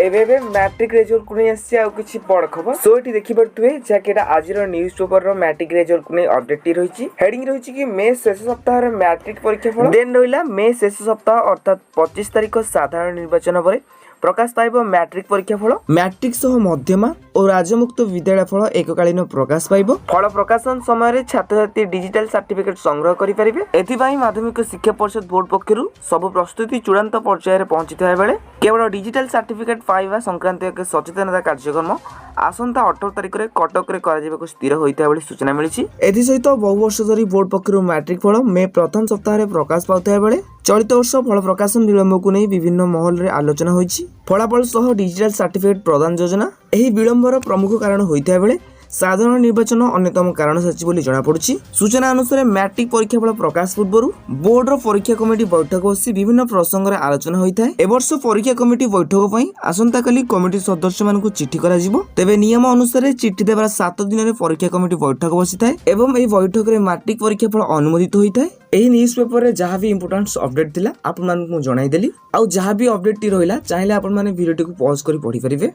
एबे matric result को नहीं आसी आ किछि बड़ खबर सो एठी देखि परथुवे जाके एटा आजिर न्यूज़ पेपर रो मैट्रिक रिजल्ट को नहीं अपडेट टी रहिछि। हेडिंग रहिछि कि मे शेष सप्ताह रे मैट्रिक परीक्षा फल देन रहिला मे शेष सप्ताह अर्थात 25 तारिख साधारण निर्वाचन परे प्रकाश पाइब मैट्रिक परीक्षा फल। मैट्रिक सह मध्यमा और राज्यमुक्त विद्यालय फल एककालीन प्रकाश पाइब। फल प्रकाशन समय छात्र छात्री डिजिटल सर्टिफिकेट संग्रह करि परिबे। एथिबाई माध्यमिक शिक्षा परिषद बोर्ड पक्षरु सब प्रस्तुति चूड़ांत पर्यायर पहुंचिथा बेले केवल डिजिटल सर्टिफिकेट पाइबा संक्रांत एक सचेतनता कार्यक्रम आसंता 18 तारिख रे कटक रे करा जेबाको स्थिर होइता बेले सूचना मिलिछि। एथि सहित बहु वर्ष धरि बोर्ड पक्षरु मैट्रिक फल मे प्रथम सप्ताह रे प्रकाश पाउथा बेले चलित वर्ष फल प्रकाशन विलंब को नहीं विभिन्न महल रे आलोचना होइछि। फलाफल सह डिजिटल सर्टिफिकेट प्रदान योजना एही विलंबर प्रमुख कारण होइता बेले साधारण निर्वाचन अन्यतम कारण साची बोली जणा पड़ुछि। सूचना अनुसार मैट्रिक परीक्षा फल प्रकाश पूर्व बोर्ड रो परीक्षा कमिटी बैठक बसी विभिन्न प्रसंग रे आलोचना होइथाय। ए वर्ष परीक्षा कमिटी बैठक पई आसंता काली कमिटी सदस्य मानकु चिट्ठी करा जिवो। तेबे नियम अनुसार चिट्ठी देबार 7 दिन रे परीक्षा कमिटी बैठक बसिथाय एवं एही बैठक रे मैट्रिक परीक्षा फल अनुमोदित होइथाय। एही न्यूज़ पेपर रे जहां भी इंपोर्टेंट अपडेट थिला आपन मानकु जणाई देली। आ जहां भी अपडेट टी रहिला चाहिले आपन माने वीडियो टी को पॉज करी पढी परिबे।